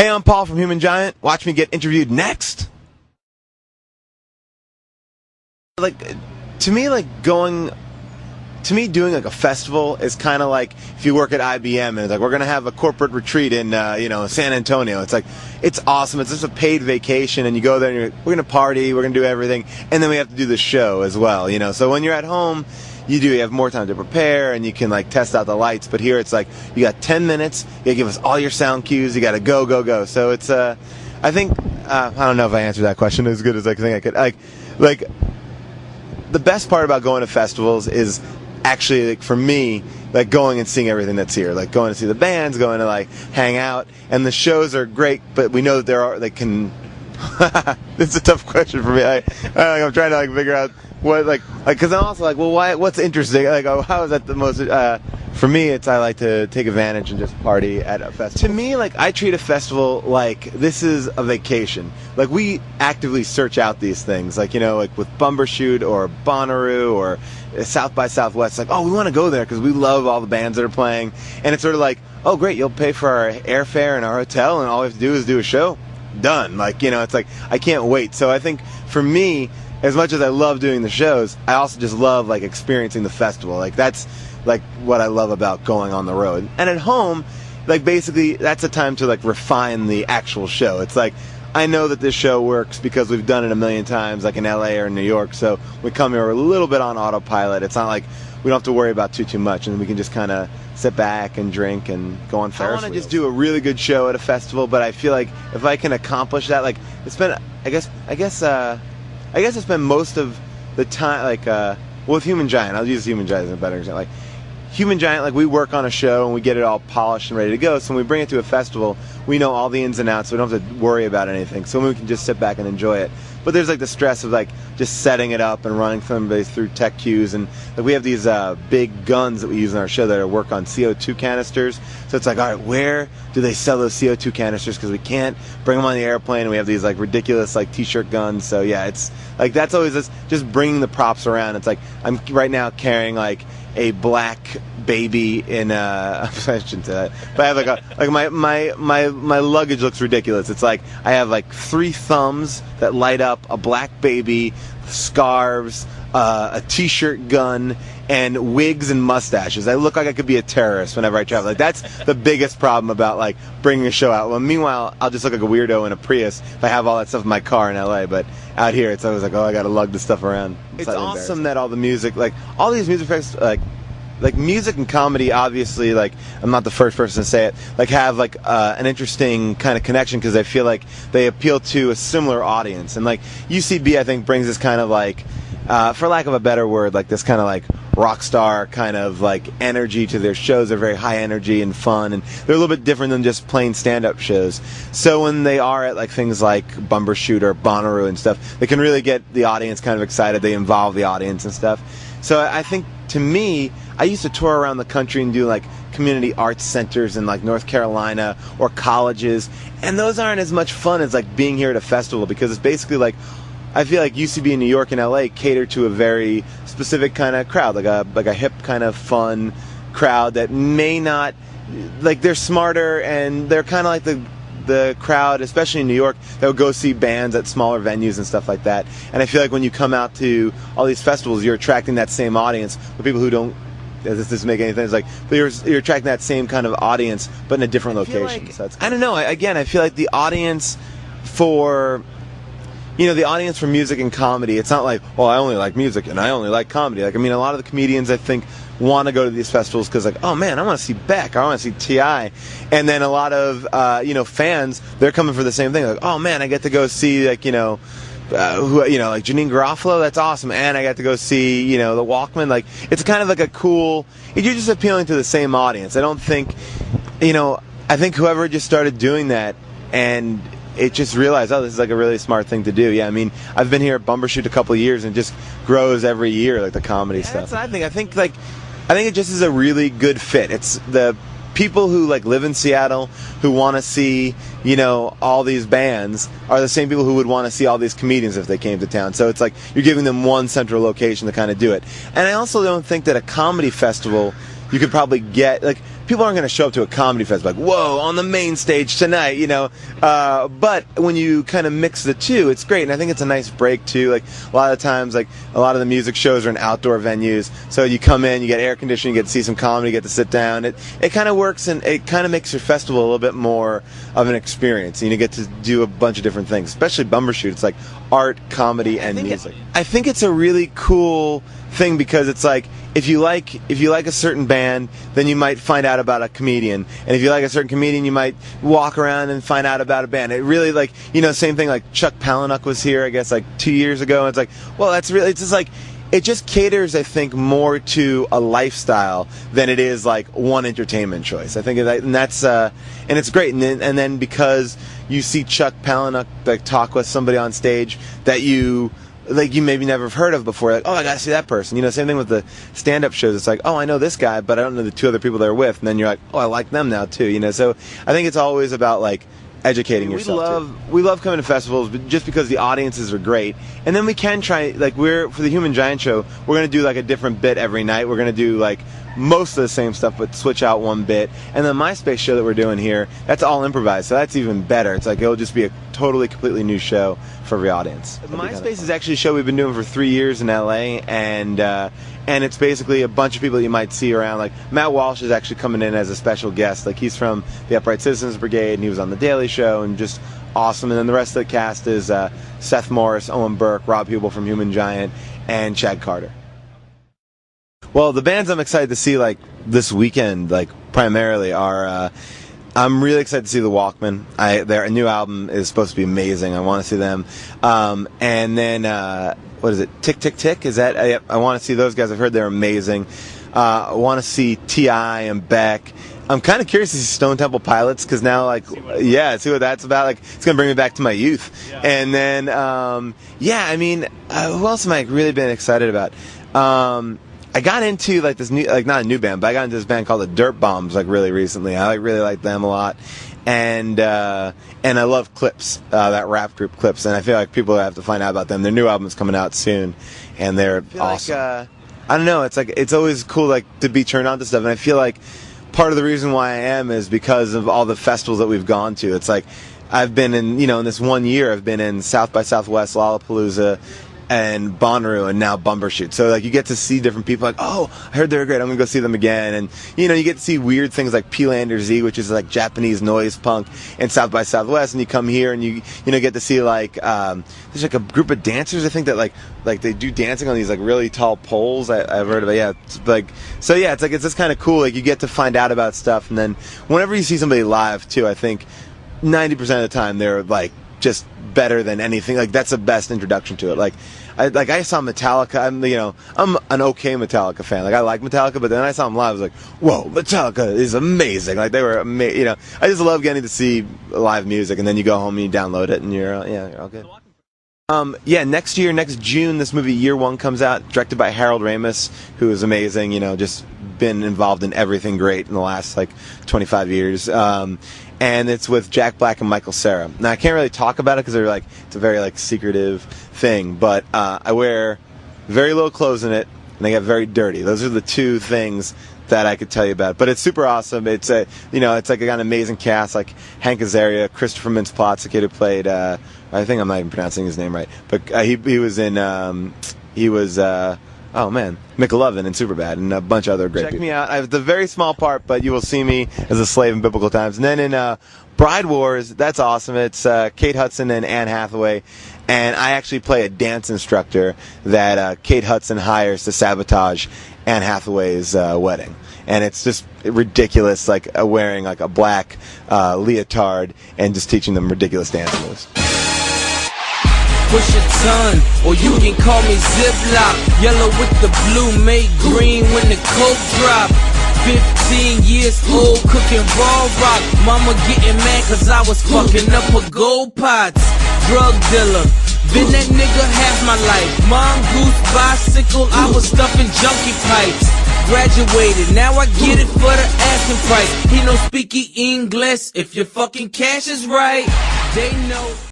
Hey, I'm Paul from Human Giant. Watch me get interviewed next. To me, doing like a festival is kind of like if you work at IBM and it's like, we're going to have a corporate retreat in, San Antonio. It's like, it's awesome. It's just a paid vacation, and you go there and you're like, we're going to party, we're going to do everything, and then we have to do the show as well, So when you're at home, you have more time to prepare, and you can like test out the lights. But here it's like, you got 10 minutes, you got to give us all your sound cues, you got to go. So it's, I think, I don't know if I answered that question as good as I think I could. Like, the best part about going to festivals is actually, like, for me, like going and seeing everything that's here, like going to see the bands, going to like hang out, and the shows are great, but we know that they can. It's a tough question for me. I'm trying to like figure out what because I'm also like, well, what's interesting? Like, how is that the most? For me, I like to take advantage and just party at a festival. To me, like, I treat a festival like this is a vacation. Like, we actively search out these things, like with Bumbershoot or Bonnaroo or South by Southwest. Like, oh, we want to go there because we love all the bands that are playing, and it's sort of like, oh, great, you'll pay for our airfare and our hotel, and all we have to do is do a show. Done. Like, it's like, I can't wait. So I think for me, as much as I love doing the shows, I also just love like experiencing the festival. Like, that's like what I love about going on the road. And at home, like, basically that's a time to like refine the actual show. It's like, I know that this show works because we've done it a million times, like in LA or in New York, so we come here a little bit on autopilot. It's not like we don't have to worry about too much, and we can just kind of sit back and drink and go on Ferris wheels. I want to just do a really good show at a festival, but I feel like if I can accomplish that, like, it's been, I guess it's been most of the time, like, with Human Giant, I'll use Human Giant as a better example. Like, Human Giant, like, we work on a show and we get it all polished and ready to go, so when we bring it to a festival, we know all the ins and outs, so we don't have to worry about anything, so we can just sit back and enjoy it. But there's like the stress of like just setting it up and running somebody through tech cues, and like, we have these big guns that we use in our show that work on CO2 canisters. So it's like, all right, where do they sell those CO2 canisters? Because we can't bring them on the airplane, and we have these like ridiculous like t-shirt guns. So yeah, it's like, that's always just bringing the props around. It's like, I'm right now carrying like a black baby in I shouldn't say that, but I have like my luggage looks ridiculous. It's like, I have like 3 thumbs that light up, a black baby, scarves, a t-shirt gun, and wigs and mustaches. I look like I could be a terrorist whenever I travel. Like, that's the biggest problem about like bringing a show out. Well, meanwhile, I'll just look like a weirdo in a Prius if I have all that stuff in my car in LA, but out here it's always like, oh, I gotta lug this stuff around. It's awesome that all the music, like all these music effects, like music and comedy, obviously, like, I'm not the first person to say it, like, have like an interesting kind of connection, because I feel like they appeal to a similar audience. And like UCB, I think, brings this kind of like, for lack of a better word, like this kind of like rock star kind of like energy to their shows. They're very high energy and fun, and they're a little bit different than just plain stand-up shows. So when they are at like things like Bumbershoot or Bonnaroo and stuff, they can really get the audience kind of excited. They involve the audience and stuff. So I think, to me, I used to tour around the country and do like community arts centers in like North Carolina or colleges, and those aren't as much fun as like being here at a festival, because it's basically like, I feel like UCB in New York and LA cater to a very specific kind of crowd, like a hip kind of fun crowd that may not, like, they're smarter, and they're kind of like the crowd, especially in New York, that would go see bands at smaller venues and stuff like that. And I feel like when you come out to all these festivals, you're attracting that same audience, with people who don't, does this make any sense? Like, but you're attracting that same kind of audience, but in a different location. Like, so I don't know. I feel like the audience for, the audience for music and comedy, it's not like, well, I only like music and I only like comedy. Like, I mean, a lot of the comedians, I think, want to go to these festivals because, like, oh man, I want to see Beck, I want to see T.I. And then a lot of fans, they're coming for the same thing. Like, oh man, I get to go see like like Janine Garofalo, that's awesome, and I got to go see the Walkman. Like, it's kind of like a cool, you're just appealing to the same audience. I don't think, I think whoever just started doing that, and it just realized, oh, this is like a really smart thing to do. Yeah, I mean, I've been here at Bumbershoot a couple of years, and it just grows every year, like the comedy stuff. That's what I think. I think it just is a really good fit. It's the people who like live in Seattle who want to see, all these bands are the same people who would want to see all these comedians if they came to town. So it's like you're giving them one central location to kind of do it. And I also don't think that a comedy festival, you could probably get, like, people aren't going to show up to a comedy fest like, whoa, on the main stage tonight, you know. But when you kind of mix the two, it's great, and I think it's a nice break too. Like a lot of times, like a lot of the music shows are in outdoor venues, so you come in, you get air conditioning, you get to see some comedy, you get to sit down. It kind of works, and it kind of makes your festival a little bit more of an experience. You get to do a bunch of different things, especially Bumbershoot. It's like art, comedy, and music. I think it's a really cool thing because it's like if you like a certain band, then you might find out about a comedian, and if you like a certain comedian, you might walk around and find out about a band. It really, like, same thing. Like Chuck Palahniuk was here, I guess, like 2 years ago, and it's like, well, it's just like, it just caters, I think, more to a lifestyle than it is like one entertainment choice. I think, and that's and it's great. And then because you see Chuck Palahniuk like talk with somebody on stage that you maybe never have heard of before, like, oh, I gotta see that person. Same thing with the stand-up shows. It's like, oh, I know this guy, but I don't know the two other people they're with. And then you're like, oh, I like them now too. So I think it's always about like educating yourself. We love coming to festivals, but just because the audiences are great. And then we can try, like, for the Human Giant show, we're going to do like a different bit every night. We're going to do like most of the same stuff, but switch out one bit. And the MySpace show that we're doing here, that's all improvised, so that's even better. It's like it'll just be a totally, completely new show for every audience. MySpace is actually a show we've been doing for 3 years in LA, and it's basically a bunch of people that you might see around. Like Matt Walsh is actually coming in as a special guest. Like he's from the Upright Citizens Brigade, and he was on The Daily Show, and just awesome. And then the rest of the cast is Seth Morris, Owen Burke, Rob Hubel from Human Giant, and Chad Carter. Well, the bands I'm excited to see like this weekend, like primarily, are I'm really excited to see the Walkmen. Their new album is supposed to be amazing. I want to see them. And then what is it? Tick Tick Tick? Is that? I want to see those guys. I've heard they're amazing. I want to see T.I. and Beck. I'm kind of curious to see Stone Temple Pilots, because now, like, see what that's about. Like, it's gonna bring me back to my youth. Yeah. And then, I mean, who else am I really been excited about? I got into like this new, like not a new band, but I got into this band called the Dirt Bombs like really recently. I really like them a lot, and I love Clips, that rap group Clips, and I feel like people have to find out about them. Their new album's coming out soon, and they're awesome. Like, I don't know, it's like it's always cool like to be turned on to stuff, and I feel like part of the reason why I am is because of all the festivals that we've gone to. It's like I've been in, in this 1 year, I've been in South by Southwest, Lollapalooza, and Bonnaroo, and now Bumbershoot. So like you get to see different people, like, oh, I heard they're great, I'm gonna go see them again. And you get to see weird things like P-Lander Z, which is like Japanese noise punk, and South by Southwest. And you come here and you get to see like there's like a group of dancers, I think, that like they do dancing on these like really tall poles. I've heard of it. Yeah, it's like, so yeah, it's just kind of cool. Like you get to find out about stuff, and then whenever you see somebody live too, I think 90% of the time they're like just better than anything. Like that's the best introduction to it. Like I saw Metallica. I'm an okay Metallica fan. Like I like Metallica, but then I saw them live. I was like, whoa, Metallica is amazing. Like they were amazing. I just love getting to see live music, and then you go home and you download it, and you're all good. Next June, this movie Year One comes out, directed by Harold Ramis, who is amazing. Just been involved in everything great in the last like 25 years. And it's with Jack Black and Michael Cera. Now I can't really talk about it because they're like it's a very like secretive thing, but I wear very little clothes in it, and I get very dirty. Those are the two things that I could tell you about. But it's super awesome. It's it's like I got an amazing cast, like Hank Azaria, Christopher Mintz-Plasse, the kid who played I think I'm not even pronouncing his name right, but he was in McLovin and Superbad, and a bunch of other great people. Check me out. I have the very small part, but you will see me as a slave in biblical times. And then in Bride Wars, that's awesome. It's Kate Hudson and Anne Hathaway, and I actually play a dance instructor that Kate Hudson hires to sabotage Anne Hathaway's wedding. And it's just ridiculous, like wearing like a black leotard and just teaching them ridiculous dance moves. Push a ton, or you can call me Ziploc. Yellow with the blue, made green when the coke drop. 15 years old, cooking raw rock. Mama getting mad cause I was fucking up her gold pots. Drug dealer, been that nigga half my life. Mongoose bicycle, I was stuffing junkie pipes. Graduated, now I get it for the asking price. He no speaky English, if your fucking cash is right, they know.